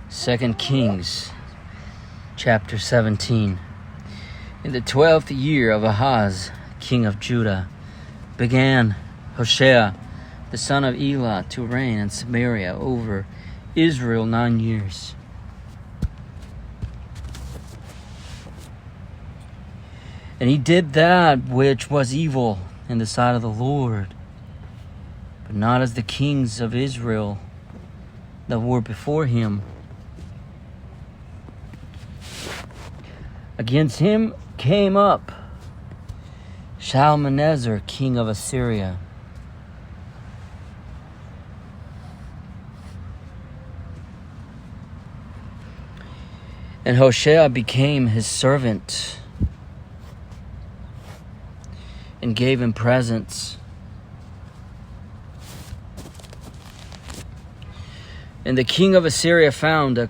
2 Kings chapter 17. In the 12th year of Ahaz, king of Judah, began Hoshea, the son of Elah, to reign in Samaria over Israel 9 years. And he did that which was evil in the sight of the Lord, but not as the kings of Israel that were before him. Against him came up Shalmaneser, king of Assyria, and Hoshea became his servant and gave him presents. And the king of Assyria found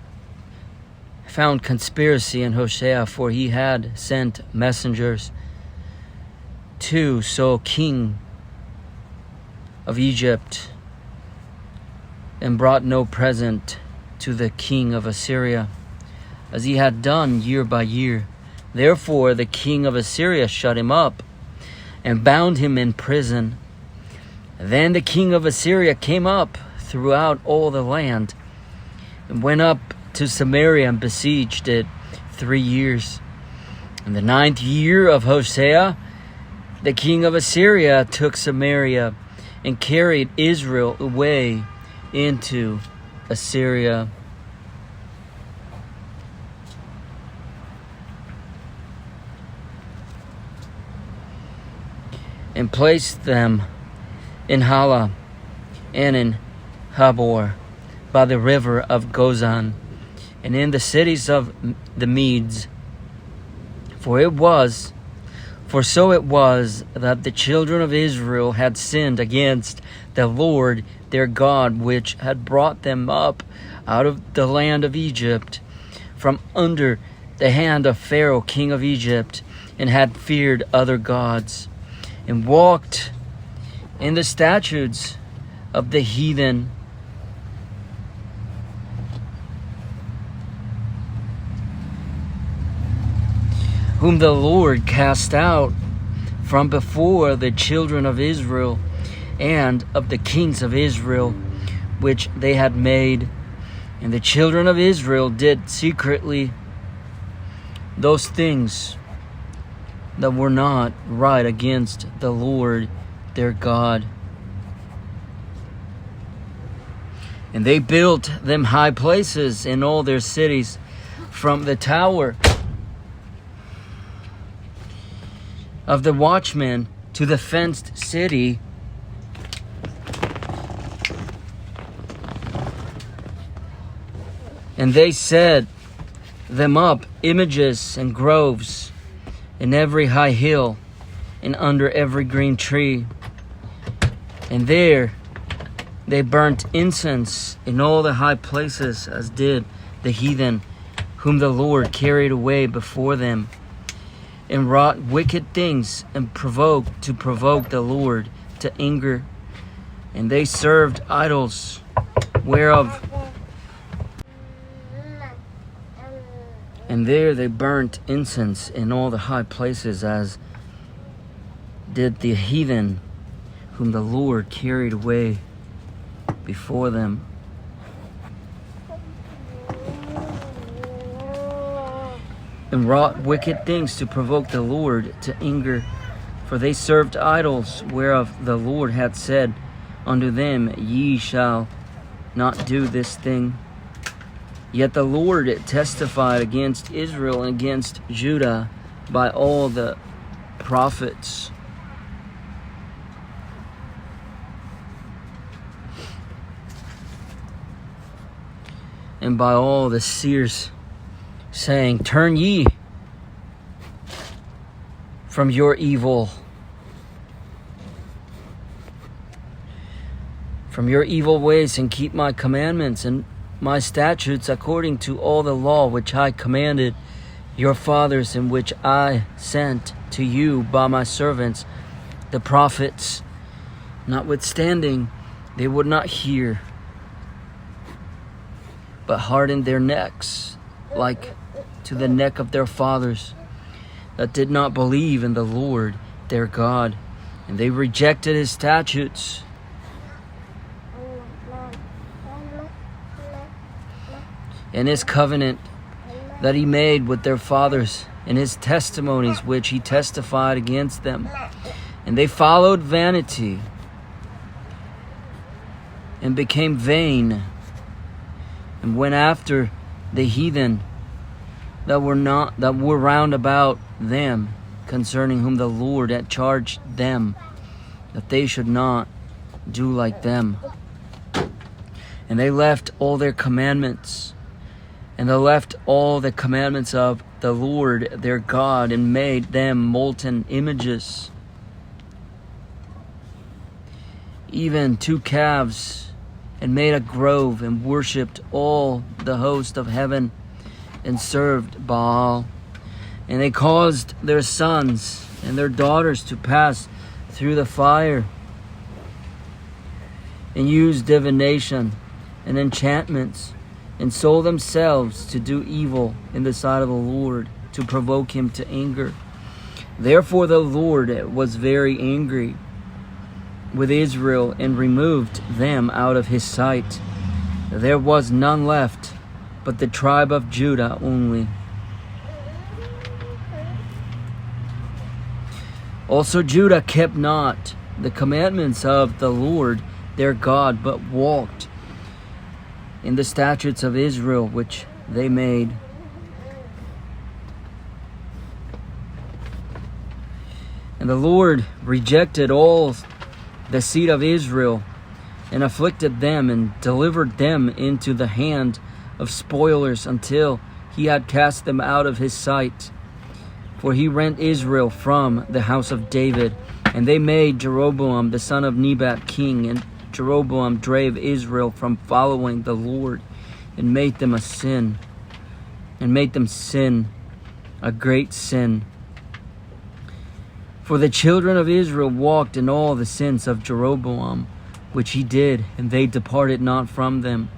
conspiracy in Hoshea, for he had sent messengers to So, king of Egypt, and brought no present to the king of Assyria, as he had done year by year. Therefore the king of Assyria shut him up and bound him in prison. Then the king of Assyria came up throughout all the land, and went up to Samaria and besieged it 3 years. In the 9th year of Hoshea, the king of Assyria took Samaria and carried Israel away into Assyria. And placed them in Hala and in Habor by the river of Gozan, and in the cities of the Medes. For so it was that the children of Israel had sinned against the Lord their God, which had brought them up out of the land of Egypt, from under the hand of Pharaoh king of Egypt, and had feared other gods, and walked in the statutes of the heathen, whom the Lord cast out from before the children of Israel, and of the kings of Israel, which they had made. And the children of Israel did secretly those things that were not right against the Lord their God. And they built them high places in all their cities, from the tower of the watchman to the fenced city, and they set them up images and groves in every high hill and under every green tree. And there they burnt incense in all the high places, as did the heathen, whom the Lord carried away before them, and wrought wicked things, and provoked the Lord to anger. And they served idols, whereof, and there they burnt incense in all the high places, as did the heathen, whom the Lord carried away before them. And wrought wicked things to provoke the Lord to anger. For they served idols, whereof the Lord had said unto them, Ye shall not do this thing. Yet the Lord testified against Israel and against Judah by all the prophets, and by all the seers, saying, Turn ye from your evil ways, and keep my commandments and my statutes, according to all the law which I commanded your fathers, and which I sent to you by my servants the prophets. Notwithstanding, they would not hear, but hardened their necks, like to the neck of their fathers, that did not believe in the Lord their God, and they rejected his statutes. And his covenant that he made with their fathers, and his testimonies which he testified against them. And they followed vanity, and became vain, and went after the heathen that were round about them, concerning whom the Lord had charged them, that they should not do like them. And they left all their commandments, and they left all the commandments of the Lord their God, and made them molten images, even 2 calves, and made a grove, and worshipped all the host of heaven, and served Baal. And they caused their sons and their daughters to pass through the fire, and used divination and enchantments, and sold themselves to do evil in the sight of the Lord, to provoke him to anger. Therefore the Lord was very angry with Israel, and removed them out of his sight. There was none left but the tribe of Judah only. Also Judah kept not the commandments of the Lord their God, but walked in the statutes of Israel which they made. And the Lord rejected all the seed of Israel, and afflicted them, and delivered them into the hand of spoilers, until he had cast them out of his sight. For he rent Israel from the house of David, and they made Jeroboam the son of Nebat king, and Jeroboam drave Israel from following the Lord, and made them sin, a great sin. For the children of Israel walked in all the sins of Jeroboam, which he did, and they departed not from them.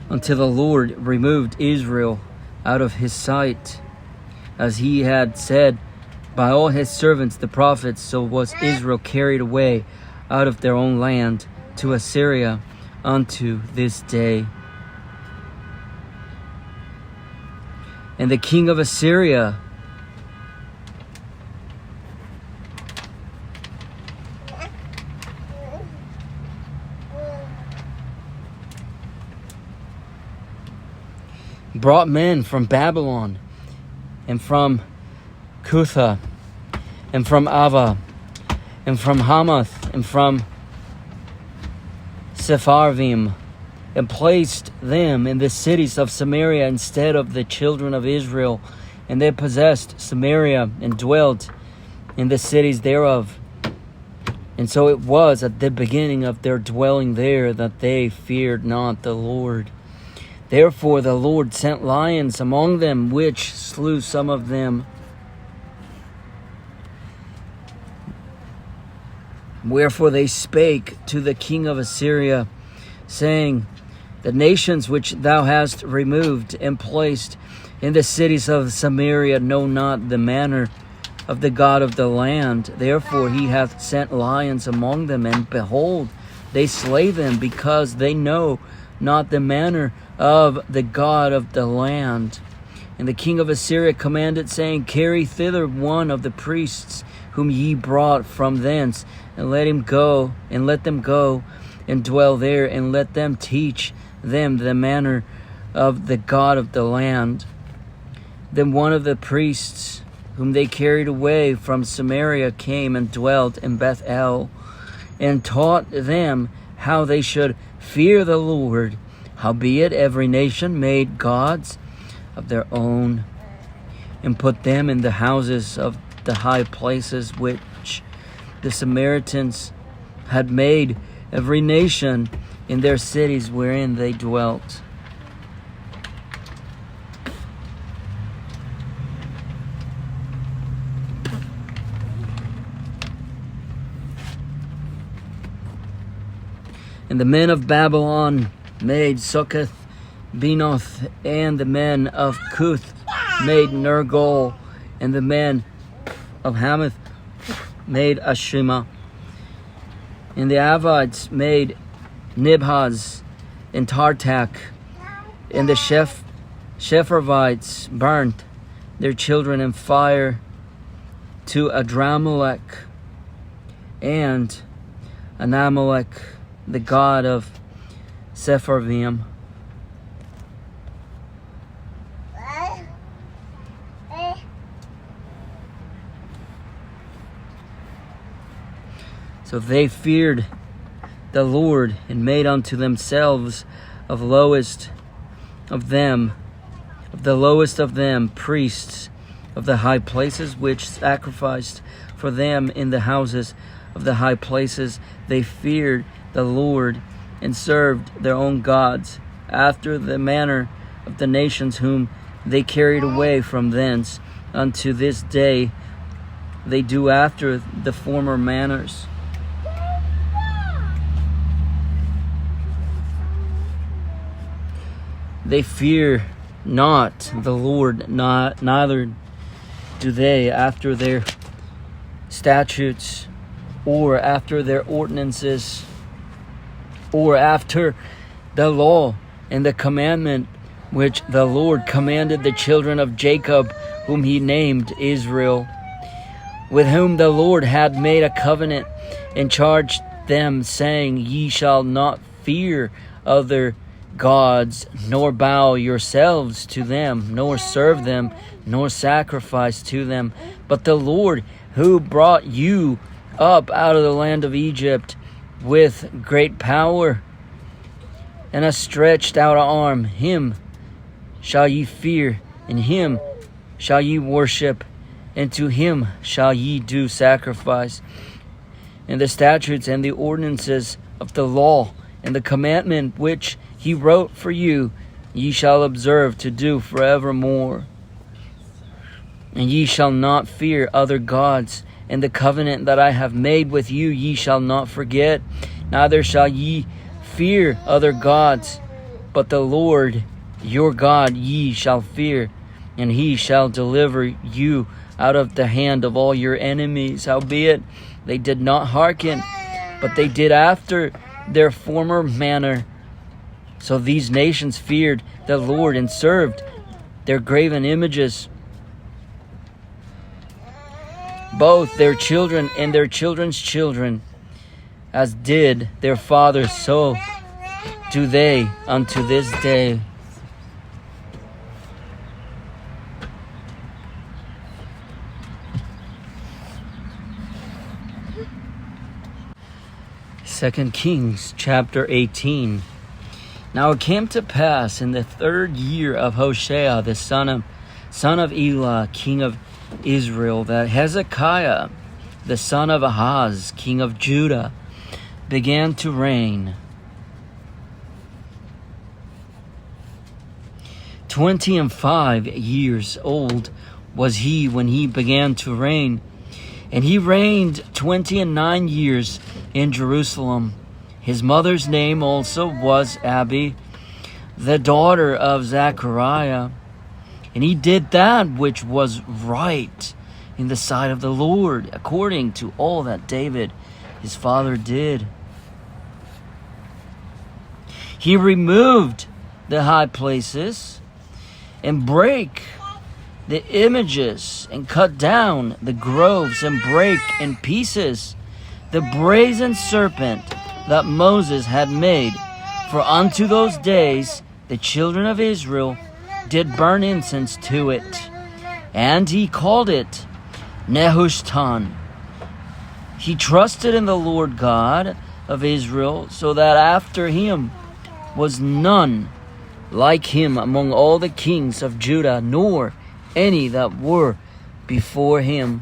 Until the Lord removed Israel out of his sight, as he had said by all his servants the prophets, so was Israel carried away out of their own land to Assyria unto this day. And the king of Assyria brought men from Babylon, and from Cutha, and from Ava, and from Hamath, and from Sepharvaim, and placed them in the cities of Samaria instead of the children of Israel. And they possessed Samaria, and dwelt in the cities thereof. And so it was at the beginning of their dwelling there, that they feared not the Lord. Therefore the Lord sent lions among them, which slew some of them. Wherefore they spake to the king of Assyria, saying, The nations which thou hast removed and placed in the cities of Samaria know not the manner of the God of the land. Therefore he hath sent lions among them, and behold, they slay them, because they know not the manner of the God of the land. And the king of Assyria commanded, saying, Carry thither one of the priests whom ye brought from thence, and let them go and dwell there, and let them teach them the manner of the God of the land. Then one of the priests whom they carried away from Samaria came and dwelt in Bethel, and taught them how they should fear the Lord. Howbeit every nation made gods of their own, and put them in the houses of the high places which the Samaritans had made. Every nation in their cities wherein they dwelt. And the men of Babylon made Succoth, Benoth, and the men of Cuth made Nergal, and the men of Hamath made Ashima, and the Avites made Nibhaz and Tartak, and the Shepharvites burnt their children in fire to Adramelech and Anamelech, the god of Sepharvaim. So they feared the Lord and made unto themselves of the lowest of them priests of the high places, which sacrificed for them in the houses of the high places. They feared the Lord and served their own gods after the manner of the nations whom they carried away from thence. Unto this day they do after the former manners. They fear not the Lord, neither do they after their statutes, or after their ordinances, or after the law and the commandment which the Lord commanded the children of Jacob, whom he named Israel, with whom the Lord had made a covenant, and charged them, saying, Ye shall not fear other gods, nor bow yourselves to them, nor serve them, nor sacrifice to them, but the Lord who brought you up out of the land of Egypt with great power and a stretched out arm, him shall ye fear, and him shall ye worship, and to him shall ye do sacrifice. And the statutes and the ordinances of the law and the commandment which he wrote for you, ye shall observe to do forevermore. And ye shall not fear other gods, and the covenant that I have made with you ye shall not forget, neither shall ye fear other gods, but the Lord your God ye shall fear, and he shall deliver you out of the hand of all your enemies. Howbeit they did not hearken, but they did after their former manner. So these nations feared the Lord and served their graven images, both their children and their children's children, as did their fathers, so do they unto this day. Second Kings chapter 18. Now it came to pass in the 3rd year of Hoshea the son of Elah, king of Israel, that Hezekiah the son of Ahaz, king of Judah, began to reign. 25 years old was he when he began to reign, and he reigned 29 years in Jerusalem. His mother's name also was Abi, the daughter of Zechariah. And he did that which was right in the sight of the Lord, according to all that David his father did. He removed the high places and brake the images, and cut down the groves, and brake in pieces the brazen serpent that Moses had made. For unto those days the children of Israel did burn incense to it. And he called it Nehushtan. He trusted in the Lord God of Israel, so that after him was none like him among all the kings of Judah, nor any that were before him.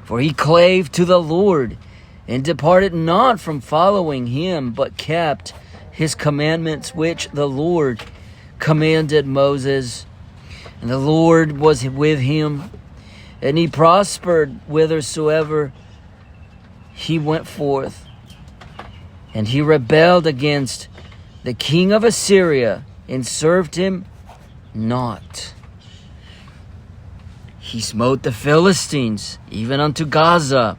For he clave to the Lord, and departed not from following him, but kept his commandments which the Lord commanded Moses. And the Lord was with him, and he prospered whithersoever he went forth. And he rebelled against the king of Assyria, and served him not. He smote the Philistines, even unto Gaza,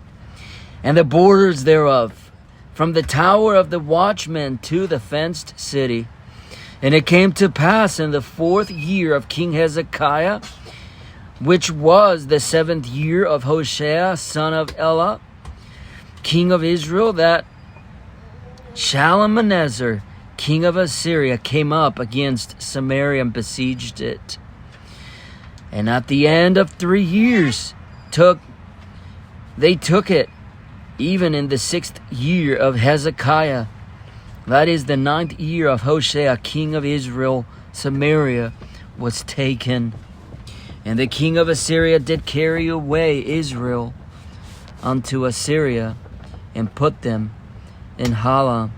and the borders thereof, from the tower of the watchman to the fenced city. And it came to pass in the 4th year of King Hezekiah, which was the 7th year of Hoshea, son of Elah, king of Israel, that Shalmaneser, king of Assyria, came up against Samaria and besieged it. And at the end of 3 years they took it, even in the 6th year of Hezekiah, that is the 9th year of Hoshea, king of Israel. Samaria was taken. And the king of Assyria did carry away Israel unto Assyria, and put them in Hala,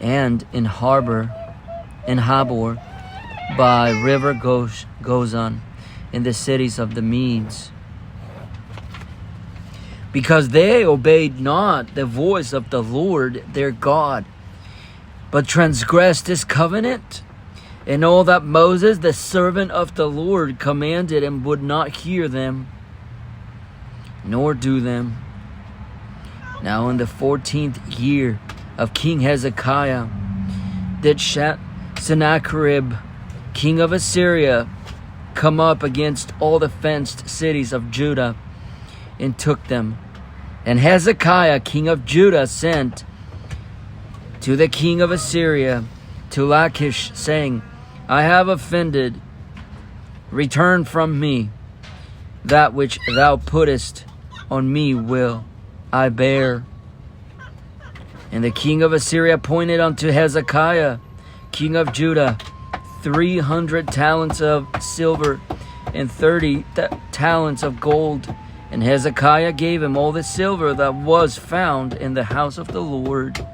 and in Habor, by river Gozan, in the cities of the Medes, because they obeyed not the voice of the Lord their God, but transgressed his covenant, and all that Moses the servant of the Lord commanded, and would not hear them, nor do them. Now in the 14th year of King Hezekiah did Sennacherib, king of Assyria, come up against all the fenced cities of Judah, and took them. And Hezekiah, king of Judah, sent to the king of Assyria, to Lachish, saying, I have offended. Return from me. That which thou puttest on me will I bear. And the king of Assyria appointed unto Hezekiah, king of Judah, 300 talents of silver and 30 talents of gold. And Hezekiah gave him all the silver that was found in the house of the Lord,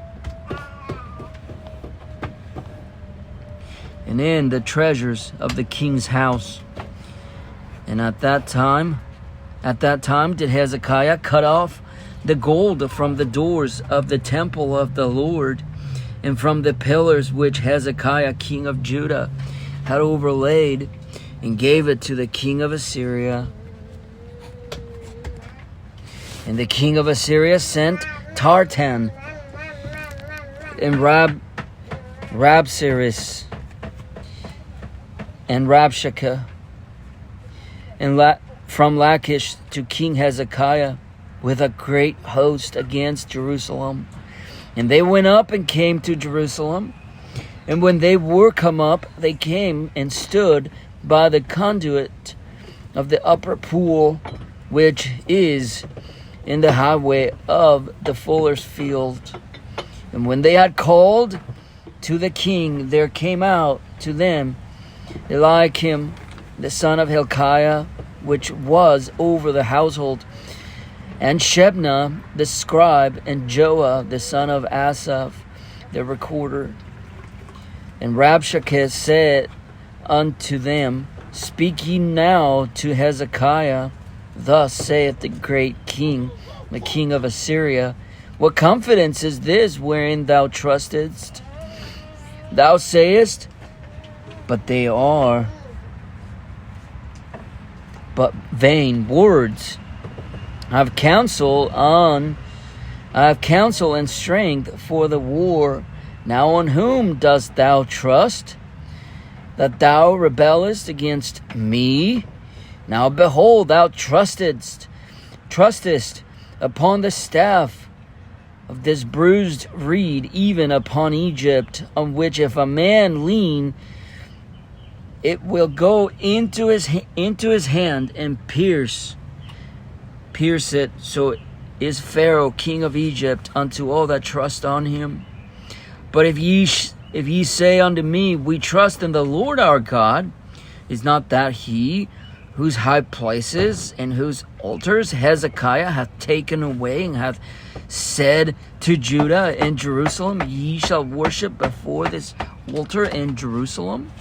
and in the treasures of the king's house. And at that time did Hezekiah cut off the gold from the doors of the temple of the Lord, and from the pillars which Hezekiah king of Judah had overlaid, and gave it to the king of Assyria. And the king of Assyria sent Tartan and Rabsaris and Rabshakeh and from Lachish to King Hezekiah with a great host against Jerusalem. And they went up and came to Jerusalem. And when they were come up, they came and stood by the conduit of the upper pool, which is in the highway of the fuller's field. And when they had called to the king, there came out to them Eliakim, the son of Hilkiah, which was over the household, and Shebna the scribe, and Joah the son of Asaph the recorder. And Rabshakeh said unto them, Speak ye now to Hezekiah, Thus saith the great king, the king of Assyria, What confidence is this wherein thou trustest? Thou sayest, but they are but vain words. I have counsel and strength for the war. Now on whom dost thou trust, that thou rebellest against me? Now behold, thou trustest upon the staff of this bruised reed, even upon Egypt, on which if a man lean, it will go into his hand and pierce it. So is Pharaoh king of Egypt unto all that trust on him. But if ye say unto me, We trust in the Lord our God, is not that he whose high places and whose altars Hezekiah hath taken away, and hath said to Judah and Jerusalem, Ye shall worship before this altar in Jerusalem?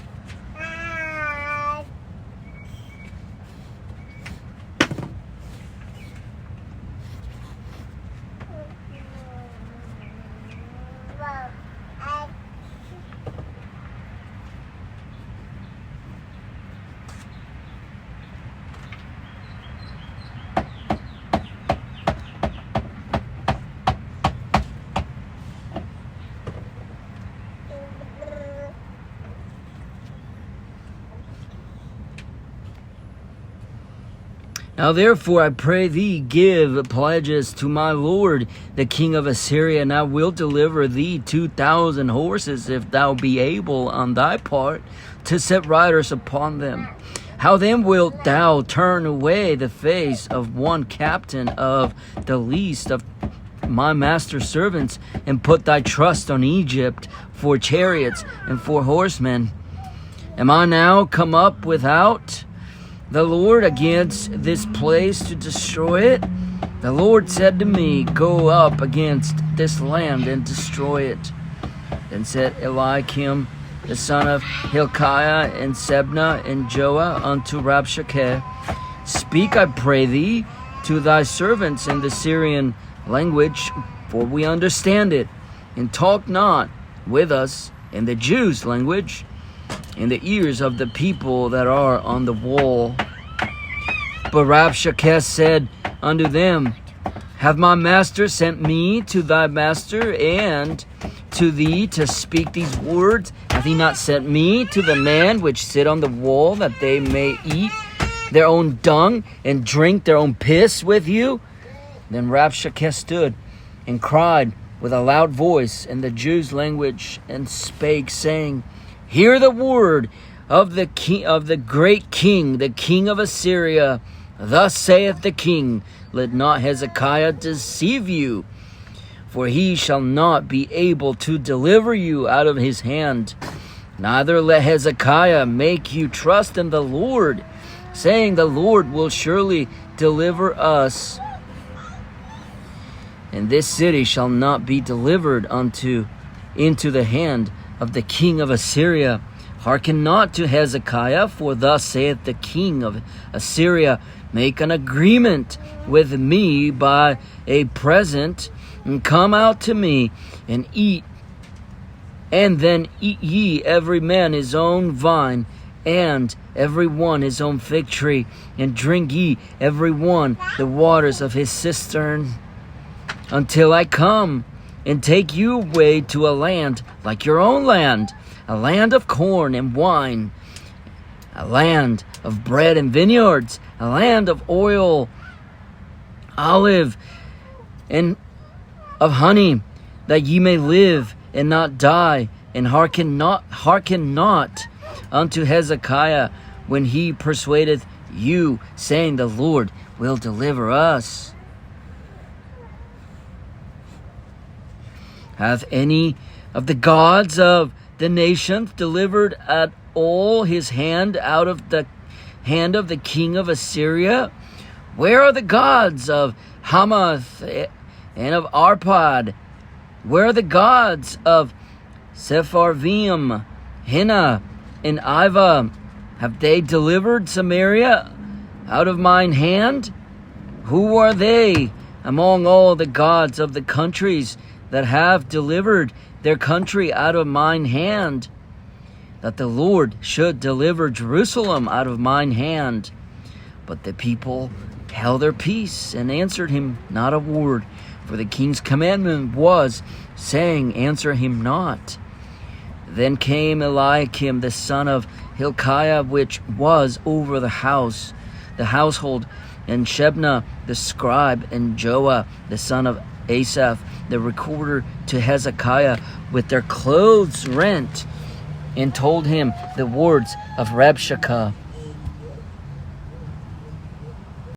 Now therefore I pray thee, give pledges to my lord the king of Assyria, and I will deliver thee 2,000 horses, if thou be able on thy part to set riders upon them. How then wilt thou turn away the face of one captain of the least of my master's servants, and put thy trust on Egypt for chariots and for horsemen? Am I now come up without the Lord against this place to destroy it? The Lord said to me, Go up against this land and destroy it. Then said Eliakim the son of Hilkiah and Sebna and Joah unto Rabshakeh, Speak, I pray thee, to thy servants in the Syrian language, for we understand it, and talk not with us in the Jews' language, in the ears of the people that are on the wall. But Rabshakeh said unto them, Have my master sent me to thy master and to thee to speak these words? Hath he not sent me to the men which sit on the wall, that they may eat their own dung and drink their own piss with you? Then Rabshakeh stood and cried with a loud voice in the Jews' language, and spake, saying, Hear the word of the king, of the great king, the king of Assyria. Thus saith the king, Let not Hezekiah deceive you, for he shall not be able to deliver you out of his hand. Neither let Hezekiah make you trust in the Lord, saying, The Lord will surely deliver us, and this city shall not be delivered into the hand of the king of Assyria. Hearken not to Hezekiah, for thus saith the king of Assyria, Make an agreement with me by a present, and come out to me, and eat. And then eat ye every man his own vine, and every one his own fig tree, and drink ye every one the waters of his cistern, until I come and take you away to a land like your own land, a land of corn and wine, a land of bread and vineyards, a land of oil, olive, and of honey, that ye may live and not die. And hearken not unto Hezekiah when he persuadeth you, saying, The Lord will deliver us. Hath any of the gods of the nations delivered at all his hand out of the hand of the king of Assyria? Where are the gods of Hamath and of Arpad? Where are the gods of Sepharvaim, Hena, and Iva? Have they delivered Samaria out of mine hand? Who are they among all the gods of the countries that have delivered their country out of mine hand, that the Lord should deliver Jerusalem out of mine hand? But the people held their peace and answered him not a word, for the king's commandment was, saying, Answer him not. Then came Eliakim the son of Hilkiah, which was over the household, and Shebna the scribe, and Joah the son of Asaph the recorder, to Hezekiah with their clothes rent, and told him the words of Rabshakeh.